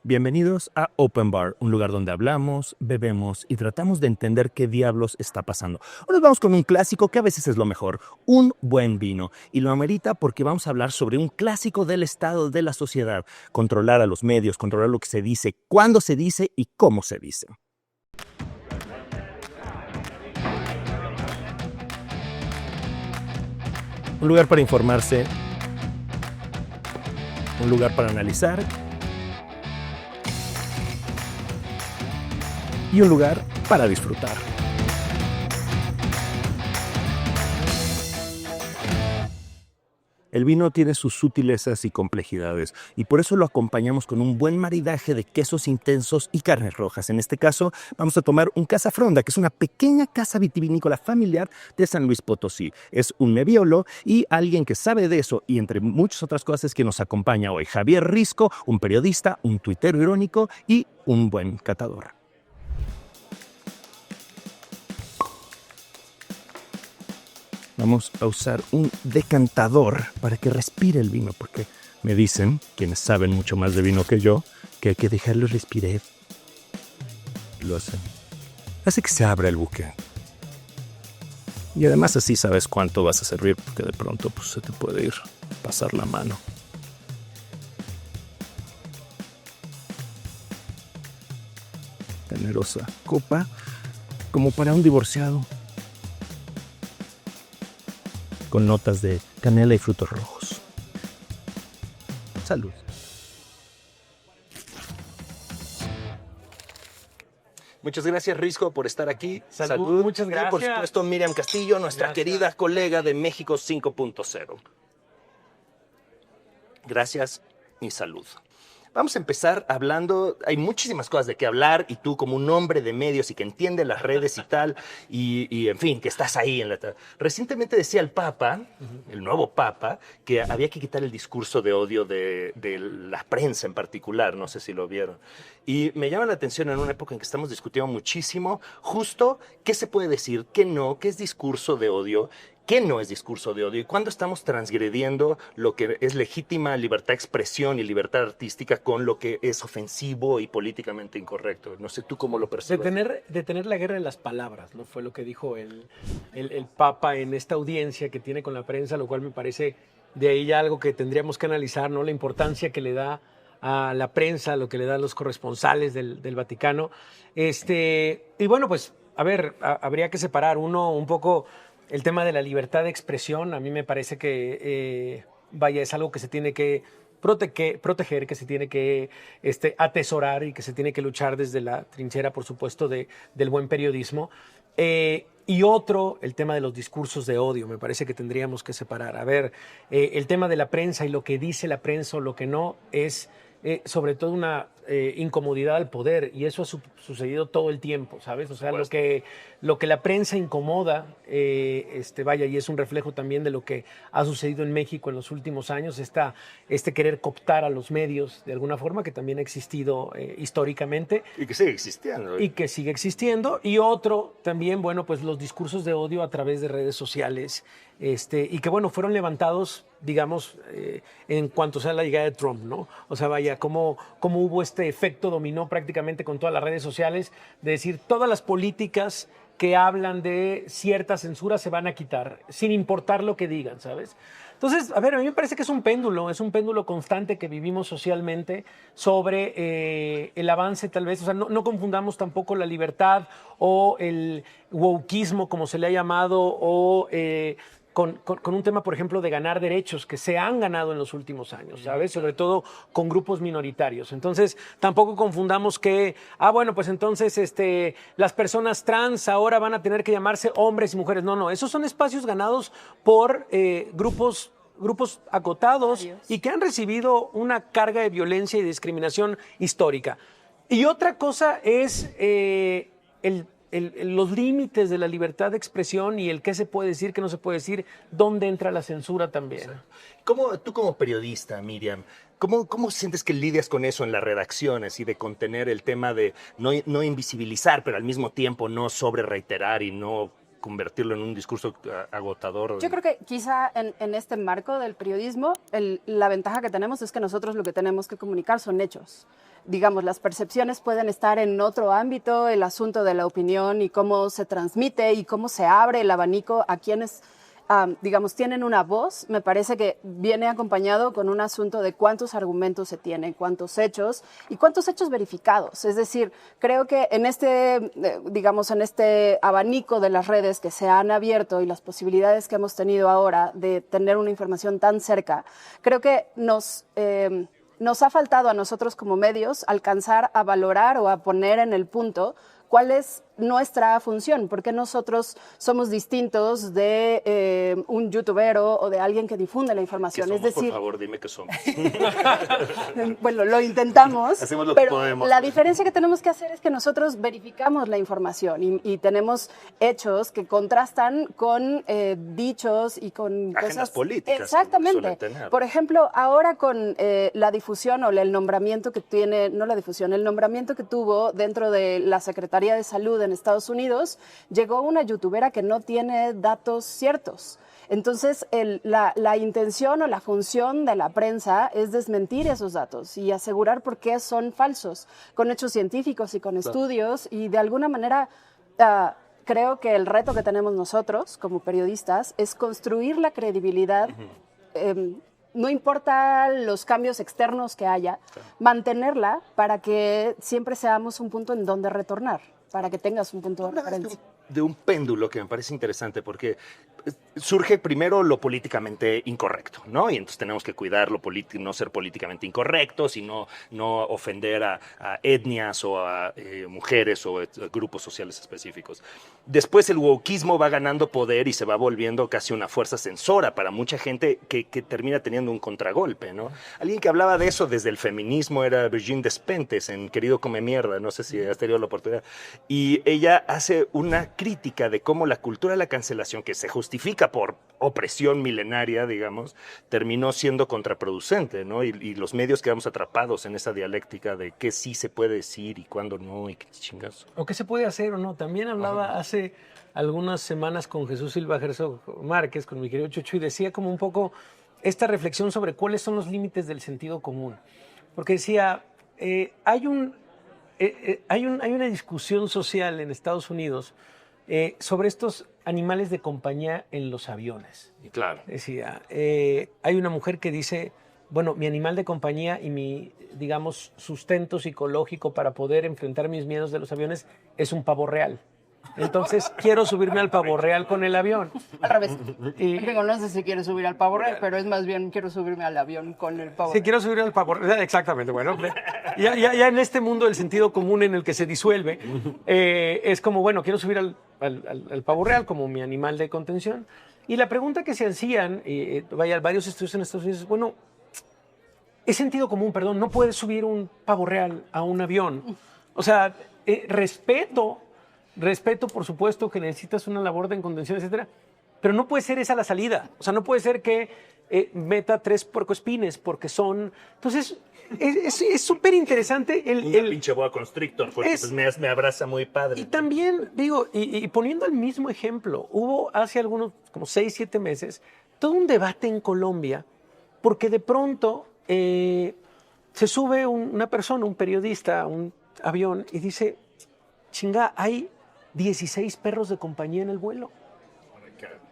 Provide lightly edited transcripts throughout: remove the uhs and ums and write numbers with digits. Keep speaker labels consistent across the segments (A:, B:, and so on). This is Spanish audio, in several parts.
A: Bienvenidos a Open Bar, un lugar donde hablamos, bebemos y tratamos de entender qué diablos está pasando. Hoy nos vamos con un clásico que a veces es lo mejor, un buen vino. Y lo amerita porque vamos a hablar sobre un clásico del estado de la sociedad. Controlar a los medios, controlar lo que se dice, cuándo se dice y cómo se dice. Un lugar para informarse, un lugar para analizar y un lugar para disfrutar. El vino tiene sus sutilezas y complejidades y por eso lo acompañamos con un buen maridaje de quesos intensos y carnes rojas. En este caso vamos a tomar un Casa Fronda, que es una pequeña casa vitivinícola familiar de San Luis Potosí. Es un Nebbiolo y alguien que sabe de eso y entre muchas otras cosas que nos acompaña hoy. Javier Risco, un periodista, un tuitero irónico y un buen catador. Vamos a usar un decantador para que respire el vino, porque me dicen, quienes saben mucho más de vino que yo, que hay que dejarlo respirar. Lo hacen. Hace que se abra el buque. Y además así sabes cuánto vas a servir, porque de pronto pues, se te puede ir pasar la mano. Generosa copa, como para un divorciado, con notas de canela y frutos rojos. Salud. Muchas gracias, Risco, por estar aquí.
B: Salud. Muchas gracias.
A: Y por supuesto, Miriam Castillo, nuestra querida colega de México 5.0. Gracias y salud. Vamos a empezar hablando, hay muchísimas cosas de qué hablar y tú como un hombre de medios y que entiende las redes y tal, y en fin, que estás ahí. Recientemente decía el Papa, el nuevo Papa, que había que quitar el discurso de odio de la prensa en particular, no sé si lo vieron. Y me llama la atención en una época en que estamos discutiendo muchísimo justo qué se puede decir, qué no, qué es discurso de odio, ¿qué no es discurso de odio? ¿Y cuándo estamos transgrediendo lo que es legítima libertad de expresión y libertad artística con lo que es ofensivo y políticamente incorrecto? No sé tú cómo lo percibes.
B: Detener la guerra de las palabras, ¿no? Fue lo que dijo el Papa en esta audiencia que tiene con la prensa, lo cual me parece de ahí ya algo que tendríamos que analizar, ¿no? La importancia que le da a la prensa, lo que le da a los corresponsales del Vaticano. Y bueno, pues, a ver, habría que separar un poco el tema de la libertad de expresión. A mí me parece que, es algo que se tiene que proteger, que se tiene que atesorar y que se tiene que luchar desde la trinchera, por supuesto, del buen periodismo. Y otro, el tema de los discursos de odio, me parece que tendríamos que separar. A ver, el tema de la prensa y lo que dice la prensa o lo que no es sobre todo una incomodidad al poder, y eso ha sucedido todo el tiempo, ¿sabes? O sea, lo que la prensa incomoda, y es un reflejo también de lo que ha sucedido en México en los últimos años, querer cooptar a los medios de alguna forma, que también ha existido históricamente.
A: Y que sigue existiendo.
B: Y que sigue existiendo. Y otro también, bueno, pues los discursos de odio a través de redes sociales, y que, bueno, fueron levantados, digamos, en cuanto sea la llegada de Trump, ¿no? O sea, vaya, cómo hubo este efecto dominó prácticamente con todas las redes sociales, de decir, todas las políticas que hablan de cierta censura se van a quitar, sin importar lo que digan, ¿sabes? Entonces, a ver, a mí me parece que es un péndulo constante que vivimos socialmente sobre el avance, tal vez. O sea, no confundamos tampoco la libertad o el wokeismo, como se le ha llamado, o con un tema, por ejemplo, de ganar derechos que se han ganado en los últimos años, ¿sabes? Sobre todo con grupos minoritarios. Entonces, tampoco confundamos que, bueno, pues entonces las personas trans ahora van a tener que llamarse hombres y mujeres. No, esos son espacios ganados por grupos acotados y que han recibido una carga de violencia y discriminación histórica. Y otra cosa es los límites de la libertad de expresión y el qué se puede decir, qué no se puede decir, dónde entra la censura también.
A: Tú como periodista, Miriam, ¿cómo sientes que lidias con eso en las redacciones y de contener el tema de no invisibilizar, pero al mismo tiempo no sobre reiterar y no convertirlo en un discurso agotador.
C: Yo creo que quizá en este marco del periodismo, la ventaja que tenemos es que nosotros lo que tenemos que comunicar son hechos. Digamos, las percepciones pueden estar en otro ámbito, el asunto de la opinión y cómo se transmite y cómo se abre el abanico a quienes, digamos, tienen una voz. Me parece que viene acompañado con un asunto de cuántos argumentos se tienen, cuántos hechos y cuántos hechos verificados. Es decir, creo que en este, digamos, en este abanico de las redes que se han abierto y las posibilidades que hemos tenido ahora de tener una información tan cerca, creo que nos ha faltado a nosotros como medios alcanzar a valorar o a poner en el punto cuál es nuestra función, porque nosotros somos distintos de un youtubero o de alguien que difunde la información.
A: ¿Qué somos?
C: Es decir,
A: por favor, dime qué somos.
C: bueno, lo intentamos,
A: Hacemos lo que
C: pero
A: podemos.
C: la diferencia que tenemos que hacer es que nosotros verificamos la información y tenemos hechos que contrastan con dichos y con
A: Agendas
C: cosas
A: políticas.
C: Exactamente.
A: Suelen tener.
C: Por ejemplo, ahora con la difusión o el nombramiento que tiene, no la difusión, el nombramiento que tuvo dentro de la Secretaría de Salud en Estados Unidos, llegó una youtubera que no tiene datos ciertos. Entonces, la intención o la función de la prensa es desmentir esos datos y asegurar por qué son falsos, con hechos científicos y con estudios, y de alguna manera creo que el reto que tenemos nosotros como periodistas es construir la credibilidad. No importa los cambios externos que haya, mantenerla para que siempre seamos un punto en donde retornar, para que tengas un punto de referencia.
A: De un péndulo que me parece interesante porque surge primero lo políticamente incorrecto, ¿no? Y entonces tenemos que cuidar no ser políticamente incorrectos y no ofender a etnias o a mujeres o a grupos sociales específicos. Después el wokismo va ganando poder y se va volviendo casi una fuerza censora para mucha gente que termina teniendo un contragolpe, ¿no? Alguien que hablaba de eso desde el feminismo era Virginie Despentes en Querido Come Mierda, no sé si has tenido la oportunidad, y ella hace una crítica de cómo la cultura de la cancelación, que se justifica por opresión milenaria, digamos, terminó siendo contraproducente, ¿no? Y los medios quedamos atrapados en esa dialéctica de qué sí se puede decir y cuándo no, y qué chingazo.
B: O qué se puede hacer o no. También hablaba hace algunas semanas con Jesús Silva Herzog Márquez, con mi querido Chucho, y decía como un poco esta reflexión sobre cuáles son los límites del sentido común. Porque decía, hay una discusión social en Estados Unidos sobre estos animales de compañía en los aviones.
A: Claro.
B: Decía, hay una mujer que dice, bueno, mi animal de compañía y mi, digamos, sustento psicológico para poder enfrentar mis miedos de los aviones es un pavo real. Entonces, quiero subirme al pavo real con el avión.
C: Al revés. Digo, no sé si quiero subir al pavo real, pero es más bien quiero subirme al avión con el pavo real.
B: Sí, quiero subir al pavo real. Exactamente, bueno. Ya en este mundo del sentido común en el que se disuelve, es como, bueno, quiero subir al pavo real como mi animal de contención. Y la pregunta que se hacían, varios estudios en Estados Unidos, es, bueno, es sentido común, perdón, no puedes subir un pavo real a un avión. O sea, respeto, por supuesto, que necesitas una labor de contención, etcétera, pero no puede ser esa la salida. O sea, no puede ser que meta 3 puercoespines porque son... Entonces, es súper interesante
A: Una pinche boa constrictor, porque pues me abraza muy padre.
B: Y también, digo, y poniendo el mismo ejemplo, hubo hace algunos, como 6, 7 meses, todo un debate en Colombia, porque de pronto se sube una persona, un periodista, a un avión y dice, chinga, hay 16 perros de compañía en el vuelo.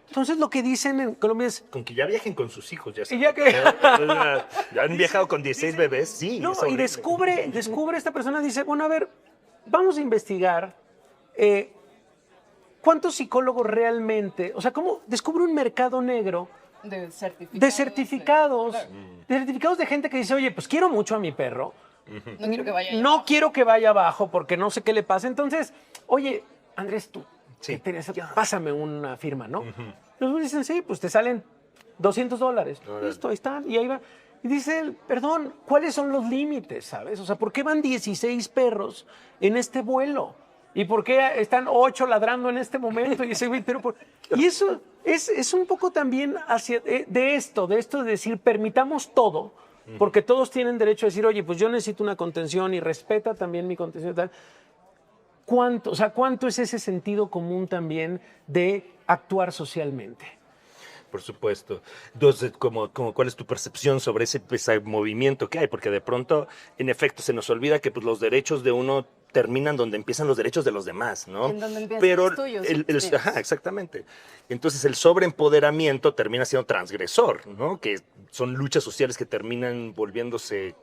B: Entonces lo que dicen en Colombia es...
A: Con que ya viajen con sus hijos, ya
B: Y ya que...
A: ya han viajado con 16 bebés, sí.
B: No,
A: es
B: y
A: horrible.
B: descubre esta persona, dice, bueno, a ver, vamos a investigar cuántos psicólogos realmente, o sea, cómo descubre un mercado negro de certificados de gente que dice, oye, pues quiero mucho a mi perro,
C: No quiero que vaya.
B: no quiero que vaya abajo porque no sé qué le pasa. Entonces, oye, Andrés, tú,
A: Sí.
B: pásame una firma, ¿no? Los dicen, sí, pues te salen $200. Listo, ahí están, y ahí va. Y dice él, perdón, ¿cuáles son los límites, sabes? O sea, ¿por qué van 16 perros en este vuelo? ¿Y por qué están 8 ladrando en este momento? Y ese güey, y eso es un poco también hacia de esto de decir, permitamos todo, porque todos tienen derecho a decir, oye, pues yo necesito una contención y respeta también mi contención y tal. ¿Cuánto es ese sentido común también de actuar socialmente?
A: Por supuesto. Entonces, ¿cuál es tu percepción sobre ese movimiento que hay? Porque de pronto, en efecto, se nos olvida que pues, los derechos de uno terminan donde empiezan los derechos de los demás, ¿no?
C: En donde empiezan
A: Pero
C: los tuyos. Sí.
A: ajá, exactamente. Entonces, el sobreempoderamiento termina siendo transgresor, ¿no? Que son luchas sociales que terminan volviéndose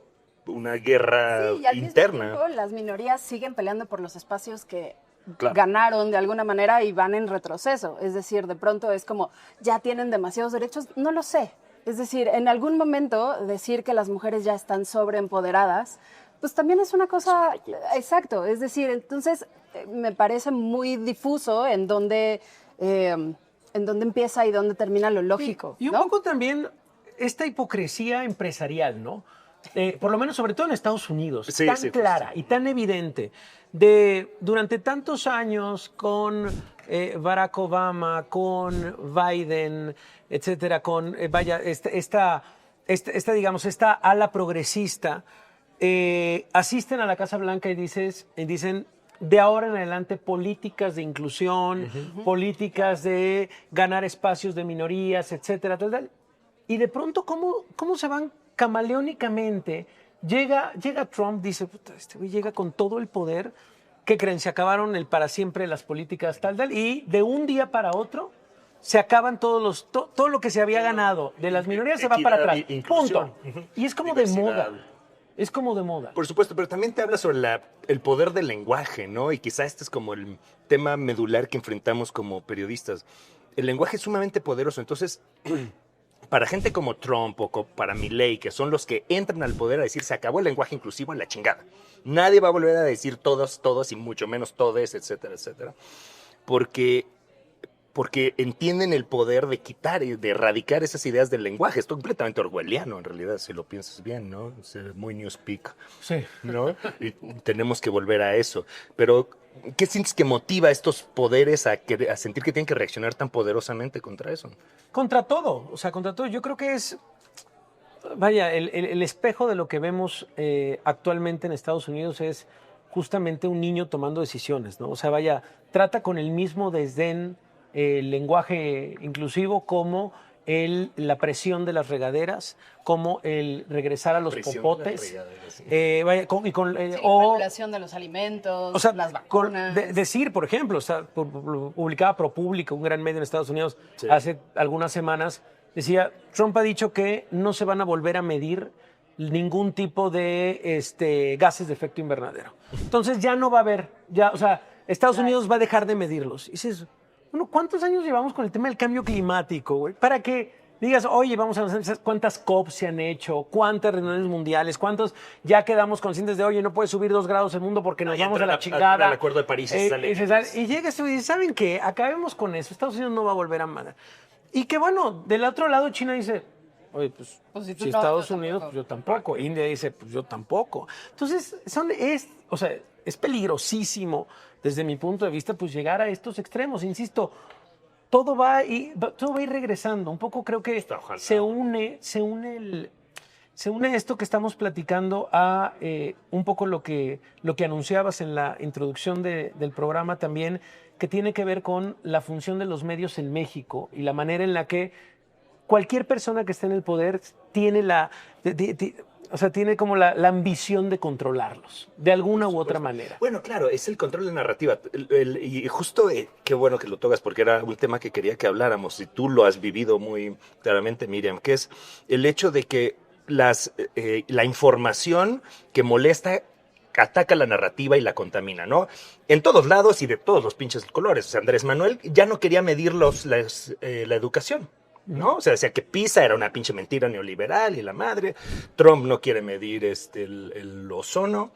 A: una guerra
C: Sí, y al
A: interna.
C: mismo tiempo, las minorías siguen peleando por los espacios que
A: Claro.
C: ganaron de alguna manera y van en retroceso. Es decir, de pronto es como, ya tienen demasiados derechos, no lo sé. Es decir, en algún momento decir que las mujeres ya están sobreempoderadas, pues también es una cosa, exacto. Es decir, entonces me parece muy difuso en dónde empieza y dónde termina lo lógico.
B: Y un
C: ¿no?
B: poco también esta hipocresía empresarial, ¿no? Por lo menos, sobre todo en Estados Unidos,
A: Sí,
B: tan
A: sí,
B: clara y tan evidente, durante tantos años con Barack Obama, con Biden, etcétera, con, digamos, esta ala progresista, asisten a la Casa Blanca y dicen, de ahora en adelante, políticas de inclusión, políticas de ganar espacios de minorías, etcétera, tal. Y de pronto, ¿cómo se van camaleónicamente? Llega Trump, dice, puta, este güey llega con todo el poder. ¿Qué creen? Se acabaron para siempre las políticas tal, y de un día para otro se acaban todo lo que se había ganado de las minorías se va para atrás.
A: Inclusión.
B: Punto. Y es como de
A: Diversidad.
B: moda. Es como de moda.
A: Por supuesto, pero también te habla sobre el poder del lenguaje, ¿no? Y quizá este es como el tema medular que enfrentamos como periodistas. El lenguaje es sumamente poderoso, entonces, para gente como Trump o para Milei, que son los que entran al poder a decir, se acabó el lenguaje inclusivo en la chingada. Nadie va a volver a decir todos, y mucho menos todes, etcétera, etcétera. Porque entienden el poder de quitar y de erradicar esas ideas del lenguaje. Es completamente orwelliano, en realidad, si lo piensas bien, ¿no? Es muy Newspeak,
B: Sí.
A: ¿no? Y tenemos que volver a eso. Pero, ¿qué sientes que motiva a estos poderes a sentir que tienen que reaccionar tan poderosamente contra eso?
B: Contra todo, contra todo. Yo creo que es, vaya, el espejo de lo que vemos actualmente en Estados Unidos es justamente un niño tomando decisiones, ¿no? Vaya, trata con el mismo desdén el lenguaje inclusivo como la presión de las regaderas, como el regresar a los popotes.
C: Regulación de los alimentos, las vacunas.
B: Decir, por ejemplo, publicaba ProPublica, un gran medio en Estados Unidos,
A: sí,
B: hace algunas semanas, decía, Trump ha dicho que no se van a volver a medir ningún tipo de gases de efecto invernadero. Entonces ya no va a haber, Estados Unidos va a dejar de medirlos. Y dices, bueno, ¿cuántos años llevamos con el tema del cambio climático, güey? Para que digas, oye, vamos a hacer cuántas COP se han hecho, cuántas reuniones mundiales, cuántos ya quedamos conscientes de, oye, no puede subir 2 grados el mundo porque nos vamos a la chingada.
A: El acuerdo de París
B: y llega esto y dice, ¿saben qué? Acabemos con eso. Estados Unidos no va a volver a mandar. Y que bueno, del otro lado China dice, oye, pues si
C: no,
B: Estados
C: yo
B: Unidos,
C: tampoco.
B: pues yo tampoco. India dice, pues yo tampoco. Entonces, es peligrosísimo desde mi punto de vista, pues llegar a estos extremos. Insisto, todo va a ir regresando. Un poco creo que se une esto que estamos platicando a un poco lo que anunciabas en la introducción del programa también, que tiene que ver con la función de los medios en México y la manera en la que cualquier persona que esté en el poder tiene tiene como la ambición de controlarlos, de alguna u otra manera.
A: Bueno, claro, es el control de narrativa. Y justo, qué bueno que lo tocas, porque era un tema que quería que habláramos, y tú lo has vivido muy claramente, Miriam, que es el hecho de que la información que molesta ataca la narrativa y la contamina, ¿no? En todos lados y de todos los pinches colores. O sea, Andrés Manuel ya no quería medir la educación, ¿no? O sea, decía que PISA era una pinche mentira neoliberal y la madre. Trump no quiere medir el ozono.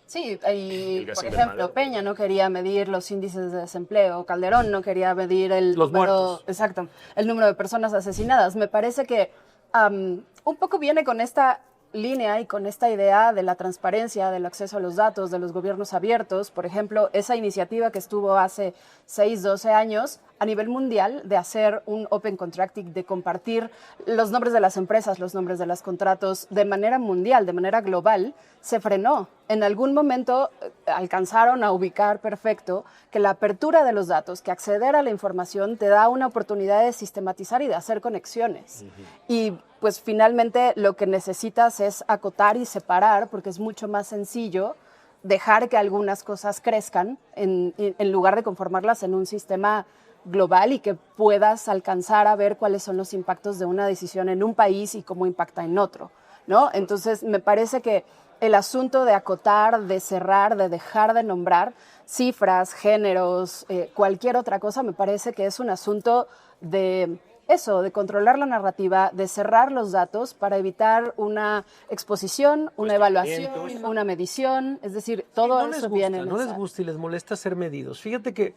C: Sí, y por ejemplo, Peña no quería medir los índices de desempleo, Calderón no quería medir
B: los muertos.
C: Exacto, el número de personas asesinadas. Me parece que un poco viene con esta línea y con esta idea de la transparencia, del acceso a los datos, de los gobiernos abiertos. Por ejemplo, esa iniciativa que estuvo hace 6, 12 años, a nivel mundial de hacer un open contracting, de compartir los nombres de las empresas, los nombres de los contratos de manera mundial, de manera global, se frenó. En algún momento alcanzaron a ubicar perfecto que la apertura de los datos, que acceder a la información te da una oportunidad de sistematizar y de hacer conexiones. Y pues finalmente lo que necesitas es acotar y separar, porque es mucho más sencillo dejar que algunas cosas crezcan en lugar de conformarlas en un sistema global y que puedas alcanzar a ver cuáles son los impactos de una decisión en un país y cómo impacta en otro, ¿no? Entonces, me parece que el asunto de acotar, de cerrar, de dejar de nombrar cifras, géneros, cualquier otra cosa, me parece que es un asunto de eso, de controlar la narrativa, de cerrar los datos para evitar una exposición, una evaluación, una medición, es decir, todo
B: no
C: eso viene.
B: No les gusta y les molesta ser medidos. Fíjate que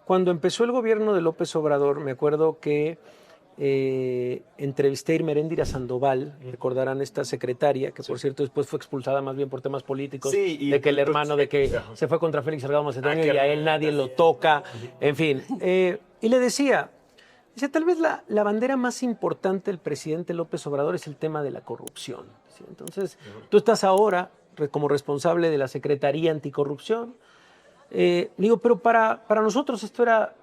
B: cuando empezó el gobierno de López Obrador, me acuerdo que entrevisté a Irmeréndira Sandoval, recordarán esta secretaria, que por cierto después fue expulsada más bien por temas políticos, de que el hermano, de que se fue contra Félix Salgado Macedonio y a él nadie lo toca, en fin. Y le decía, tal vez la bandera más importante del presidente López Obrador es el tema de la corrupción. ¿Sí? Entonces, tú estás ahora como responsable de la Secretaría Anticorrupción. Digo, pero para nosotros esto era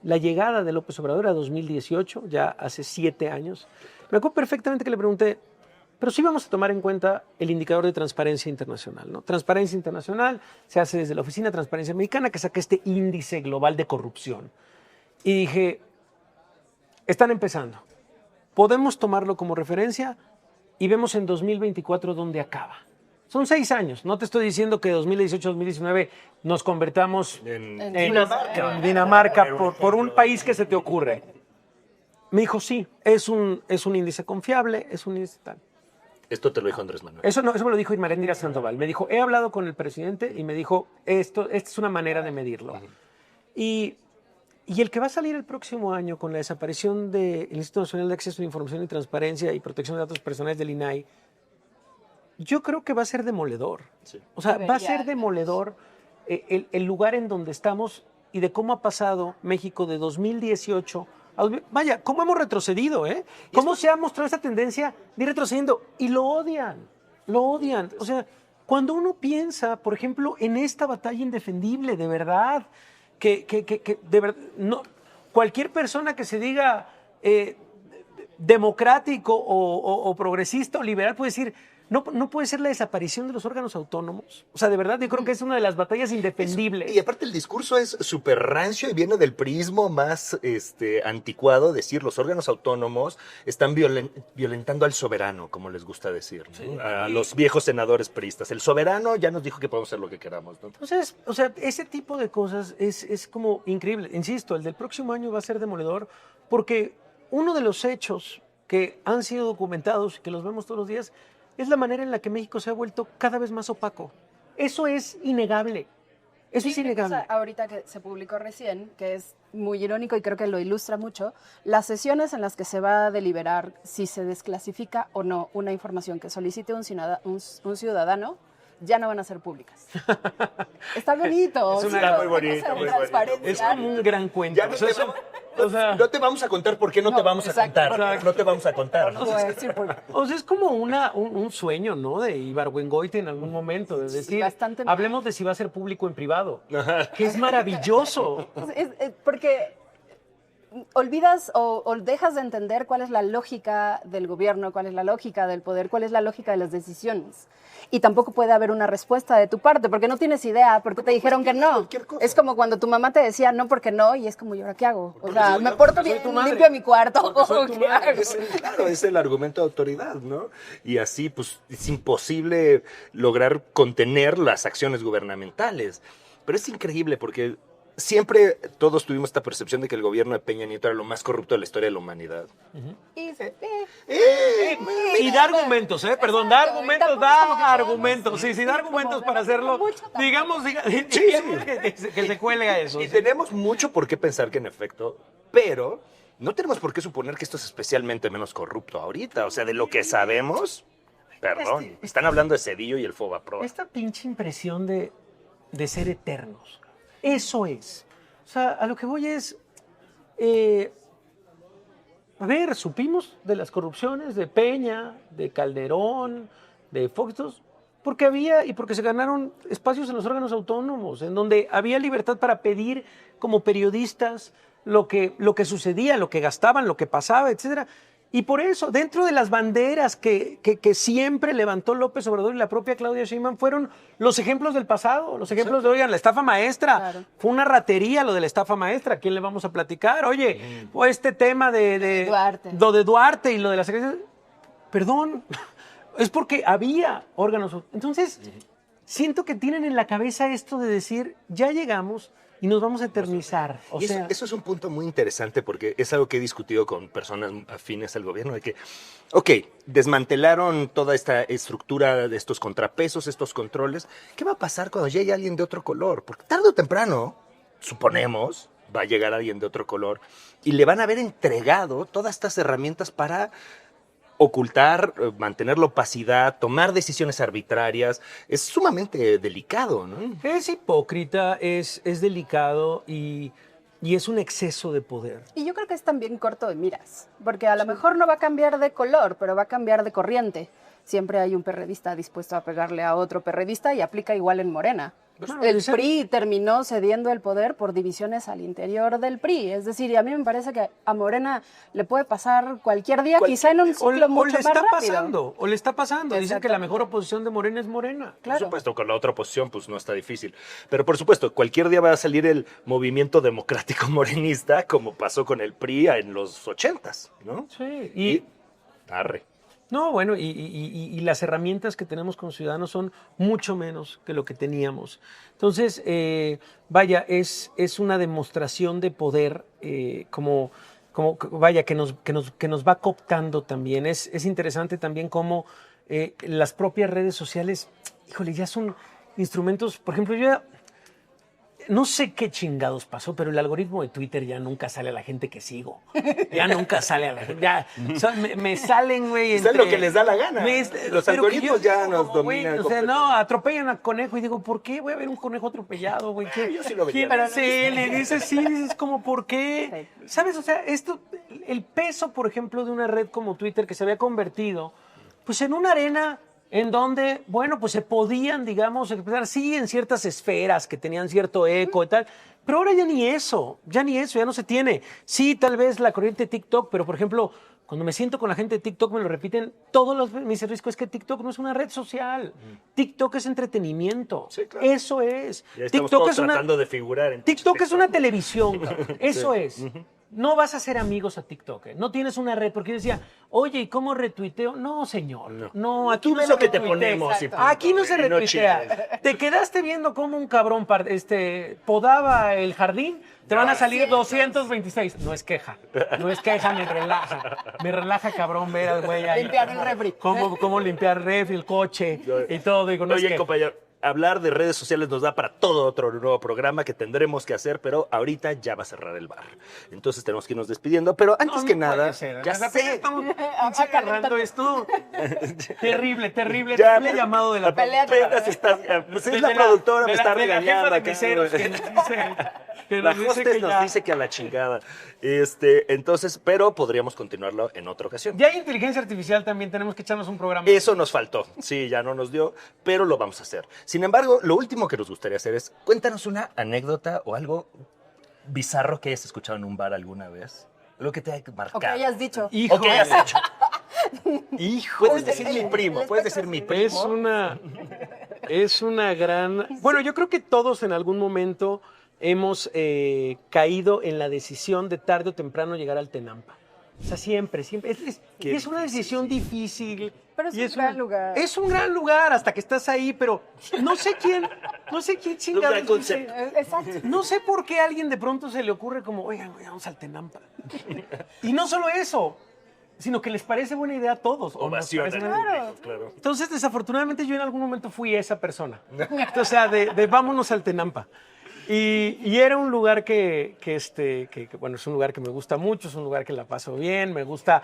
B: la llegada de López Obrador a 2018, ya hace 7 años. Me acuerdo perfectamente que le pregunté, pero sí vamos a tomar en cuenta el indicador de transparencia internacional, ¿no? Transparencia internacional se hace desde la Oficina de Transparencia Americana, que saca este índice global de corrupción. Y dije, están empezando. Podemos tomarlo como referencia y vemos en 2024 dónde acaba. Son 6 años. No te estoy diciendo que 2018-2019 nos convertamos en Dinamarca por un país que se te ocurre. Me dijo, sí, es un índice confiable, es un índice tal.
A: Esto te lo dijo Andrés Manuel.
B: Eso me lo dijo Irmeréndira Sandoval. Me dijo, he hablado con el presidente y me dijo, esta es una manera de medirlo. Y el que va a salir el próximo año con la desaparición del Instituto Nacional de Acceso a la Información y Transparencia y Protección de Datos Personales del INAI, yo creo que va a ser demoledor. Sí. O sea, va a ser demoledor el lugar en donde estamos y de cómo ha pasado México de 2018 a... Vaya, cómo hemos retrocedido, ¿eh? Cómo se ha mostrado esa tendencia de ir retrocediendo. Y lo odian, lo odian. O sea, cuando uno piensa, por ejemplo, en esta batalla indefendible, de verdad, que de verdad, no, cualquier persona que se diga democrático o progresista o liberal puede decir... No puede ser la desaparición de los órganos autónomos. O sea, de verdad, yo creo que es una de las batallas indefendibles.
A: Y aparte el discurso es súper rancio y viene del priismo más anticuado, decir los órganos autónomos están violentando al soberano, como les gusta decir, ¿no? Sí. A los viejos senadores priistas. El soberano ya nos dijo que podemos hacer lo que queramos, ¿no?
B: Entonces, o sea, ese tipo de cosas es como increíble. Insisto, el del próximo año va a ser demoledor porque uno de los hechos que han sido documentados y que los vemos todos los días es la manera en la que México se ha vuelto cada vez más opaco. Eso es innegable. Eso es innegable.
C: Ahorita que se publicó recién, que es muy irónico y creo que lo ilustra mucho, las sesiones en las que se va a deliberar si se desclasifica o no una información que solicite un ciudadano, ya no van a ser públicas. Está bonito.
A: Está muy bonito.
B: Es como un gran cuento.
A: No te vamos a contar por qué no te vamos a contar. No te vamos a contar.
B: O sea, es como un sueño, ¿no? De Ibargüengoitia en algún momento, de decir, hablemos de si va a ser público o en privado, que es maravilloso.
C: Porque olvidas o dejas de entender cuál es la lógica del gobierno, cuál es la lógica del poder, cuál es la lógica de las decisiones. Y tampoco puede haber una respuesta de tu parte, porque no tienes idea, porque te dijeron que no. Es como cuando tu mamá te decía no porque no, y es como, ¿y ahora qué hago? O sea, me porto bien, limpio mi cuarto.
A: Claro, es el argumento de autoridad, ¿no? Y así, pues, es imposible lograr contener las acciones gubernamentales. Pero es increíble porque siempre todos tuvimos esta percepción de que el gobierno de Peña Nieto era lo más corrupto de la historia de la humanidad.
B: Y da argumentos, perdón, da argumentos. Sí, da argumentos para hacerlo. Digamos, que se cuelga eso.
A: Y tenemos mucho por qué pensar que en efecto, pero no tenemos por qué suponer que esto es especialmente menos corrupto ahorita. O sea, de lo que sabemos, perdón, están hablando de Cedillo y el Fobaproa.
B: Esta pinche impresión de ser eternos. Eso es. O sea, a lo que voy es, a ver, supimos de las corrupciones de Peña, de Calderón, de Fox, porque había y porque se ganaron espacios en los órganos autónomos, en donde había libertad para pedir como periodistas lo que sucedía, lo que gastaban, lo que pasaba, etcétera. Y por eso, dentro de las banderas que siempre levantó López Obrador y la propia Claudia Sheinbaum, fueron los ejemplos del pasado, los ejemplos de, oigan, la estafa maestra.
C: Claro.
B: Fue una ratería lo de la estafa maestra. ¿A quién le vamos a platicar? Oye, o este tema de
C: Duarte.
B: Lo de Duarte y lo de la secretaria. Perdón, es porque había órganos. Entonces, siento que tienen en la cabeza esto de decir, ya llegamos y nos vamos a eternizar. O
A: Y
B: sea,
A: eso es un punto muy interesante porque es algo que he discutido con personas afines al gobierno, de que, ok, desmantelaron toda esta estructura de estos contrapesos, estos controles. ¿Qué va a pasar cuando llegue alguien de otro color? Porque tarde o temprano, suponemos, va a llegar alguien de otro color y le van a haber entregado todas estas herramientas para ocultar, mantener la opacidad, tomar decisiones arbitrarias. Es sumamente delicado, ¿no?
B: es hipócrita, es delicado y es un exceso de poder.
C: Y yo creo que es también corto de miras, porque a lo mejor no va a cambiar de color, pero va a cambiar de corriente. Siempre hay un perredista dispuesto a pegarle a otro perredista y aplica igual en Morena.
B: Claro,
C: El
B: ese-
C: PRI terminó cediendo el poder por divisiones al interior del PRI. Es decir, y a mí me parece que a Morena le puede pasar cualquier día, quizá en un ciclo mucho
B: le
C: más
B: está
C: rápido.
B: pasando, o le está pasando. Dicen que la mejor oposición de Morena es Morena.
A: Por
C: Claro.
A: supuesto, con la otra oposición pues no está difícil. Pero por supuesto, cualquier día va a salir el movimiento democrático morenista, como pasó con el PRI en los 80s, ¿no?
B: Sí,
A: Y arre.
B: no, bueno, y las herramientas que tenemos como ciudadanos son mucho menos que lo que teníamos. Entonces, vaya, es una demostración de poder vaya, que nos va cooptando también. Es interesante también cómo las propias redes sociales, híjole, ya son instrumentos, por ejemplo, yo ya no sé qué chingados pasó, pero el algoritmo de Twitter ya nunca sale a la gente que sigo. Ya nunca sale a la gente. Ya, o sea, me salen, güey.
A: Es lo que les da la gana.
B: pero
A: Los
B: que
A: algoritmos
B: yo
A: ya
B: digo,
A: nos
B: güey,
A: dominan.
B: o sea, no, atropellan a conejo y digo, ¿por qué voy a ver un conejo atropellado, güey?
A: Yo sí lo vería.
B: ¿Quién hace? Le dices, sí, dices como, ¿por qué? ¿Sabes? O sea, el peso, por ejemplo, de una red como Twitter que se había convertido, pues en una arena en donde, bueno, pues se podían, digamos, expresar, sí, en ciertas esferas que tenían cierto eco y tal, pero ahora ya no se tiene. Sí, tal vez la corriente TikTok, pero por ejemplo, cuando me siento con la gente de TikTok me lo repiten todos los me dicen, Risco, es que TikTok no es una red social. TikTok es entretenimiento.
A: Sí, claro.
B: Eso es.
A: Ya estamos
B: TikTok
A: todos
B: es una
A: tratando de figurar en
B: TikTok es una televisión, cabrón. Eso es. No vas a hacer amigos a TikTok. No tienes una red. Porque yo decía, oye, ¿y cómo retuiteo? No, señor. No, aquí
A: Tú
B: no
A: ves
B: se
A: lo que te
B: retuitea.
A: ponemos y punto,
B: Aquí no se
A: y no
B: retuitea. Te quedaste viendo cómo un cabrón podaba el jardín. Te van a salir 226. No es queja. No es queja, me relaja. Me relaja, cabrón, ver al güey ahí.
C: Limpiar el refri.
B: Cómo limpiar el refri, el coche y todo. Digo, no es
A: Oye,
B: que-
A: compañero, hablar de redes sociales nos da para todo otro nuevo programa que tendremos que hacer, pero ahorita ya va a cerrar el bar. Entonces tenemos que irnos despidiendo, pero antes
B: No,
A: que
B: no
A: nada,
B: puede ser.
A: ya
B: Apenas
A: sé.
B: Estamos agarrando esto. Terrible, terrible,
A: Ya,
B: terrible llamado de la
C: pelea.
A: Apenas estás, pues es la productora, me está regañando acá.
B: Que nos dice, que
A: La
B: nos dice
A: hostess
B: que
A: nos
B: ya,
A: dice que a la chingada. Entonces, pero podríamos continuarlo en otra ocasión.
B: ya hay inteligencia artificial también, tenemos que echarnos un programa.
A: Eso nos faltó. Sí, ya no nos dio, pero lo vamos a hacer. Sin embargo, lo último que nos gustaría hacer es cuéntanos una anécdota o algo bizarro que hayas escuchado en un bar alguna vez. Lo que te haya marcado.
C: O que hayas dicho.
B: Hijo,
A: O que hayas hecho.
B: hijo,
A: Puedes decir mi primo, puedes decir mi primo.
B: es una gran... Bueno, yo creo que todos en algún momento hemos caído en la decisión de tarde o temprano llegar al Tenampa. O sea, siempre. Es una decisión difícil.
C: Pero es
B: y
C: un gran lugar.
B: Es un gran lugar hasta que estás ahí, pero no sé quién chingados
A: gran concepto.
B: dice-
C: Exacto.
B: no sé por qué a alguien de pronto se le ocurre como, oigan, güey, vamos al Tenampa. Y no solo eso, sino que les parece buena idea a todos. o nos
A: Ovación
B: parece
A: al
B: buena-
A: público, claro.
B: Entonces, desafortunadamente, yo en algún momento fui esa persona. O sea, de vámonos al Tenampa. Y era un lugar bueno, es un lugar que me gusta mucho, es un lugar que la paso bien, me gusta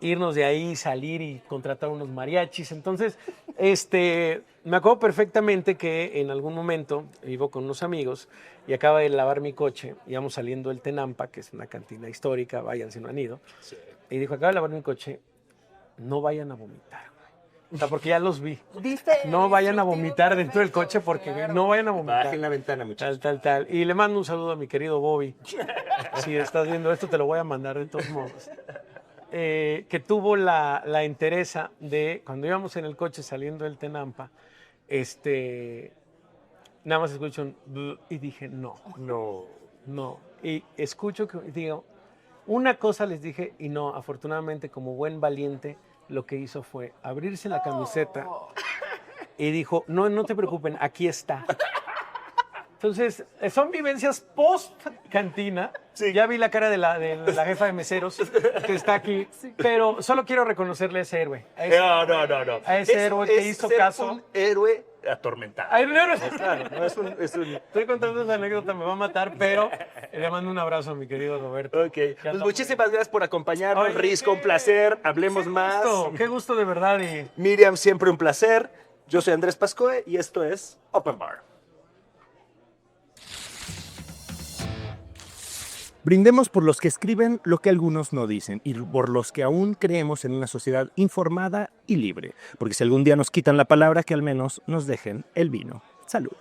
B: irnos de ahí, salir y contratar unos mariachis. Entonces, me acuerdo perfectamente que en algún momento vivo con unos amigos y acaba de lavar mi coche, íbamos saliendo del Tenampa, que es una cantina histórica, vayan si no han ido, y dijo, acaba de lavar mi coche, no vayan a vomitar. O sea, porque ya los vi. No vayan a vomitar dentro del coche porque no vayan a vomitar.
A: Bajen la ventana, muchachos.
B: Tal. Y le mando un saludo a mi querido Bobby. Si estás viendo esto, te lo voy a mandar de todos modos. Que tuvo la entereza de, cuando íbamos en el coche saliendo del Tenampa, nada más escucho un "Buh", y dije, no. Y escucho que digo, una cosa les dije y no, afortunadamente como buen valiente, lo que hizo fue abrirse la camiseta y dijo, no te preocupen, aquí está. Entonces, son vivencias post-cantina.
A: Sí.
B: Ya vi la cara de la jefa de meseros que está aquí, pero solo quiero reconocerle a ese héroe.
A: No.
B: A ese héroe que hizo
A: ser
B: caso.
A: un héroe atormentado.
B: Ay, no,
A: Claro, no es un...
B: Estoy contando esa anécdota, me va a matar, pero le mando un abrazo a mi querido Roberto.
A: Ok, pues muchísimas gracias por acompañarnos,
B: Oye,
A: Risco, un placer, hablemos más.
B: Qué gusto de verdad.
A: Miriam, siempre un placer. Yo soy Andrés Pascoe y esto es Open Bar. Brindemos por los que escriben lo que algunos no dicen y por los que aún creemos en una sociedad informada y libre. Porque si algún día nos quitan la palabra, que al menos nos dejen el vino. Salud.